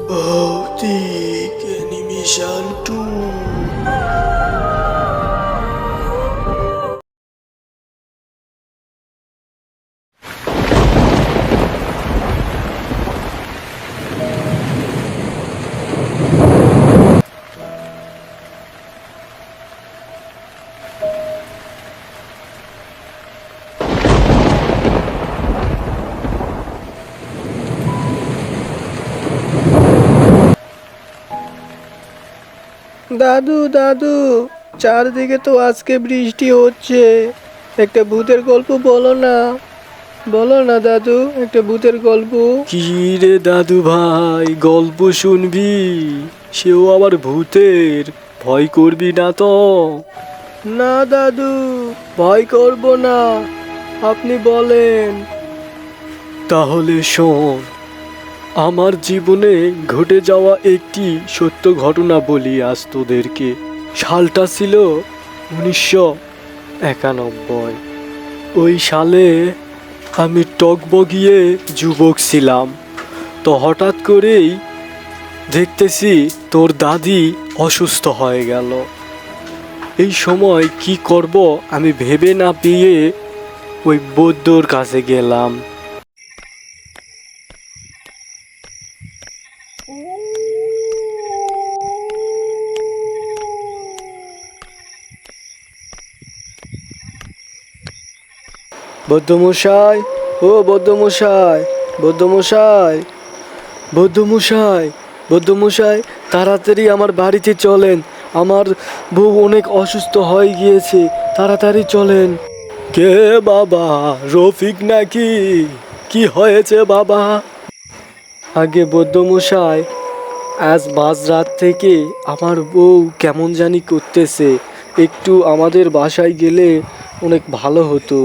ভৌতিক অ্যানিমেশন 2। দাদু দাদু, চারদিকে তো আজকে বৃষ্টি হচ্ছে। একটা ভূতের গল্প বলো না, বলো না দাদু, একটা ভূতের গল্প। কি রে দাদু ভাই, গল্প শুনবি? সেও আবার ভূতের। ভয় করবি না তো? না দাদু, ভয় করব না, আপনি বলেন। তাহলে শোন, আমার জীবনে ঘটে যাওয়া একটি সত্য ঘটনা বলি আজ তোদেরকে। সালটা ছিল 1991। ওই সালে আমি টকবগিয়ে যুবক ছিলাম। তো হঠাৎ করেই দেখতেছি তোর দাদি অসুস্থ হয়ে গেল। এই সময় কি করব আমি ভেবে না পেয়ে ওই বৈদ্যর কাছে গেলাম। বৈদ্যমশাই, ও বৈদ্যমশাই, বৈদ্যমশাই, বৈদ্যমশাই, বৈদ্যমশাই, তাড়াতাড়ি আমার বাড়িতে চলেন। আমার বউ অনেক অসুস্থ হয়ে গিয়েছে, তাড়াতাড়ি চলেন। কে বাবা, রফিক নাকি? কি হয়েছে বাবা? আগে বৈদ্যমশাই, আজ মাঝরাত থেকে আমার বউ কেমন জানি করতেছে। একটু আমাদের বাসায় গেলে অনেক ভালো হতো।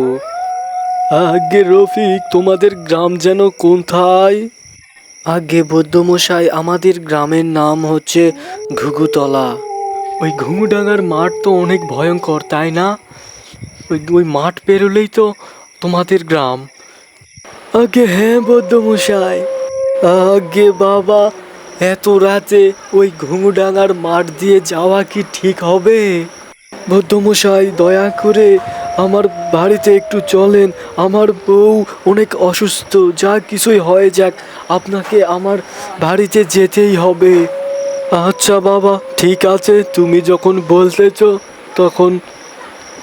আগে রফিক, তোমাদের গ্রাম যেন কোথায়? আগে বৈদ্যমশাই, আমাদের গ্রামের নাম হচ্ছে ঘুঘুতলা। ওই ঘুঘুডাঙ্গার মাঠ তো অনেক ভয়ঙ্কর, তাই না? ওই ওই মাঠ পেরোলেই তো তোমাদের গ্রাম। আগে হ্যাঁ বৈদ্যমশাই। আগে বাবা, এত রাতে ওই ঘুঘুডাঙ্গার মাঠ দিয়ে যাওয়া কি ঠিক হবে? বৈদ্যমশাই, দয়া করে আমার বাড়িতে একটু চলেন। আমার বউ অনেক অসুস্থ, যা কিছুই হয়ে যাক আপনাকে আমার বাড়িতে যেতেই হবে। আচ্ছা বাবা, ঠিক আছে, তুমি যখন বলতেছো তখন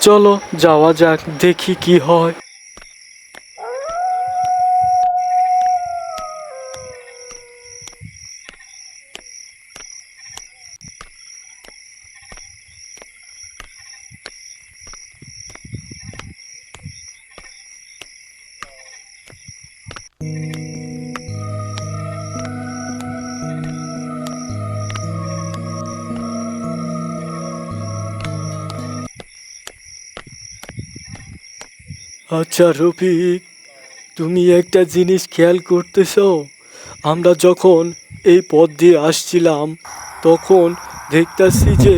চলো যাওয়া যাক, দেখি কি হয়। আচ্ছা রফিক, তুমি একটা জিনিস খেয়াল করতেছো? আমরা যখন এই পথ দিয়ে আসছিলাম তখন দেখতাছি যে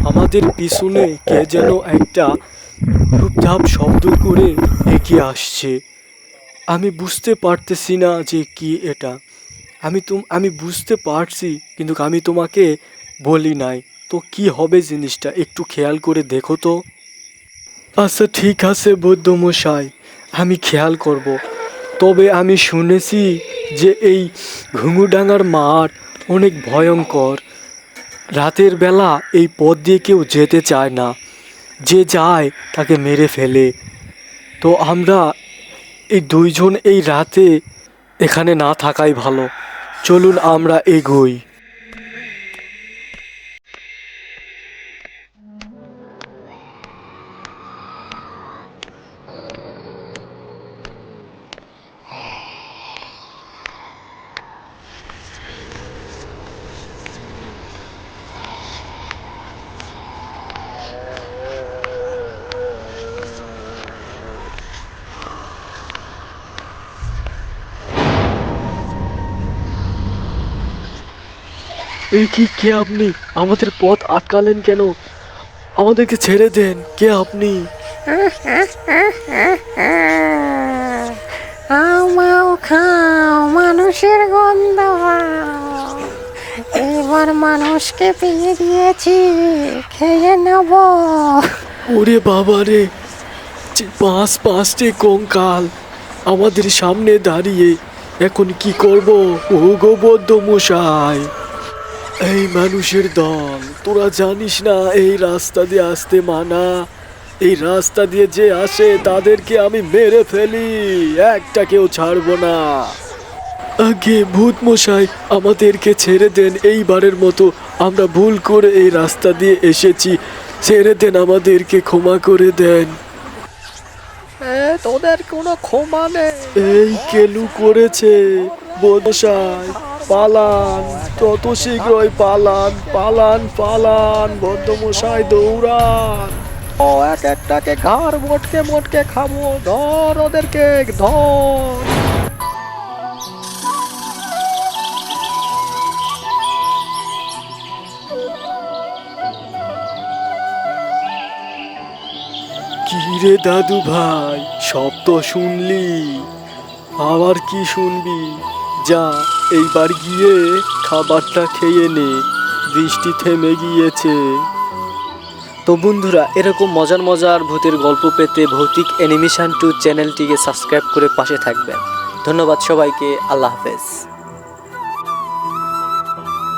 আমাদের পিছনে কে যেন একটা ধূপধাপ শব্দ করে এগিয়ে আসছে। আমি বুঝতে পারতেছি না যে কি এটা। আমি বুঝতে পারছি, কিন্তু আমি তোমাকে বলি নাই। তো কি হবে জিনিসটা একটু খেয়াল করে দেখো তো। আচ্ছা ঠিক আছে বৈদ্যমশাই, আমি খেয়াল করব। তবে আমি শুনেছি যে এই ঘুঙুডাঙ্গার মাঠ অনেক ভয়ঙ্কর। রাতের বেলা এই পথ দিয়ে কেউ যেতে চায় না, যে যায় তাকে মেরে ফেলে। তো আমরা এই দুইজন এই রাতে এখানে না থাকাই ভালো। চলুন আমরা এগোই। এই কি, কে আপনি? আমাদের পথ আটকালেন কেন? আমাদেরকে ছেড়ে দেন, কে আপনি? আমাও খাও, মানুষের গন্ধ মানুষকে পেয়ে গিয়েছি, খেয়ে নেব। ওরে বাবা রে, পাঁচটি কঙ্কাল আমাদের সামনে দাঁড়িয়ে, এখন কি করব? ও গো বৌদ্ধ মশাই, এই মানুষের দল, তোরা জানিস না এই রাস্তা দিয়ে আসতে মানা? এই রাস্তা দিয়ে যে আসে তাদেরকে আমি মেরে ফেলি, একটাকেও ছাড়বো না। আগে ভূত মশাই, আমাদেরকে ছেড়ে দেন, এইবারের মতো আমরা ভুল করে এই রাস্তা দিয়ে এসেছি, ছেড়ে দেন, আমাদেরকে ক্ষমা করে দেন। তোদের কোনো ক্ষমা নেই। এই কেলু করেছে বদশাই, পালান, যত শীঘ্রই পালান, পালান, পালান, বদ্ধমশাই দৌড়ান। ও এক একটাকে ঘাড় মোটকে মোটকে খাবো, ধর ওদেরকে, ধর। কি রে দাদু ভাই, সব তো শুনলি, আবার কি শুনবি? যা, এইবার গিয়ে খাবারটা খেয়ে নে, বৃষ্টি থেমে গিয়েছে। তো বন্ধুরা, এরকম মজার মজার ভূতের গল্প পেতে ভৌতিক অ্যানিমেশন 2 চ্যানেলটিকে সাবস্ক্রাইব করে পাশে থাকবেন। ধন্যবাদ সবাইকে, আল্লাহ হাফেজ।